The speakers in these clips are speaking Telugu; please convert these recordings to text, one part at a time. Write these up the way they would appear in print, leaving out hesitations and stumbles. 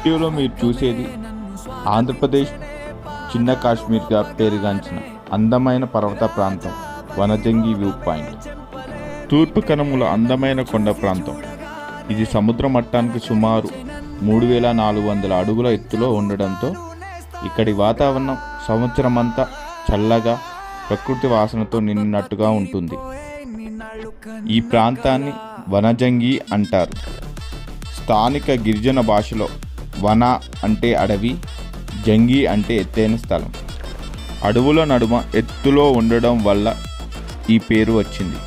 వీడియోలో మీరు చూసేది ఆంధ్రప్రదేశ్ చిన్న కాశ్మీర్గా పేరుగాంచిన అందమైన పర్వత ప్రాంతం వనజంగి వ్యూ పాయింట్. తూర్పు కనుమల అందమైన కొండ ప్రాంతం. ఇది సముద్ర మట్టానికి సుమారు 3400 అడుగుల ఎత్తులో ఉండడంతో ఇక్కడి వాతావరణం సంవత్సరమంతా చల్లగా ప్రకృతి వాసనతో నిండినట్టుగా ఉంటుంది. ఈ ప్రాంతాన్ని వనజంగి అంటారు. స్థానిక గిరిజన భాషలో వన అంటే అడవి, జంగి అంటే ఎత్తైన స్థలం. అడవుల నడుమ ఎత్తులో ఉండడం వల్ల ఈ పేరు వచ్చింది.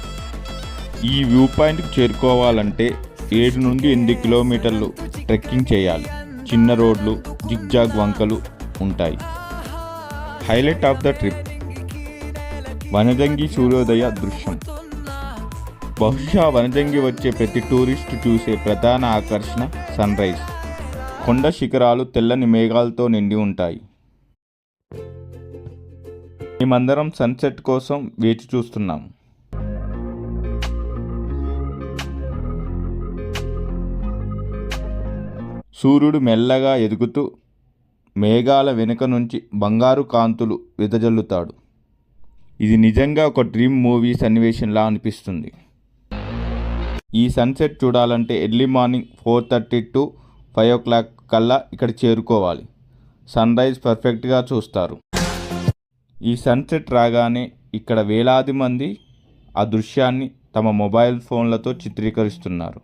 ఈ వ్యూ పాయింట్కి చేరుకోవాలంటే 7 నుండి 8 కిలోమీటర్లు ట్రెక్కింగ్ చేయాలి. చిన్న రోడ్లు, జిగ్జాగ్ వంకలు ఉంటాయి. Highlight of the trip Vanajangi సూర్యోదయ దృశ్యం. బహుశా వనజంగి వచ్చే ప్రతి టూరిస్టు చూసే ప్రధాన ఆకర్షణ సన్ రైజ్. కొండ శిఖరాలు తెల్లని మేఘాలతో నిండి ఉంటాయి. మేమందరం సన్సెట్ కోసం వేచి చూస్తున్నాం. సూర్యుడు మెల్లగా ఎదుగుతూ మేఘాల వెనుక నుంచి బంగారు కాంతులు వెదజల్లుతాడు. ఇది నిజంగా ఒక డ్రీమ్ మూవీ సన్నివేశంలా అనిపిస్తుంది. ఈ సన్సెట్ చూడాలంటే ఎర్లీ మార్నింగ్ 4:30 to 5 o'clock కల్లా ఇక్కడ చేరుకోవాలి. సన్ రైజ్ పర్ఫెక్ట్గా చూస్తారు. ఈ సన్సెట్ రాగానే ఇక్కడ వేలాది మంది ఆ దృశ్యాన్ని తమ మొబైల్ ఫోన్లతో చిత్రీకరిస్తున్నారు.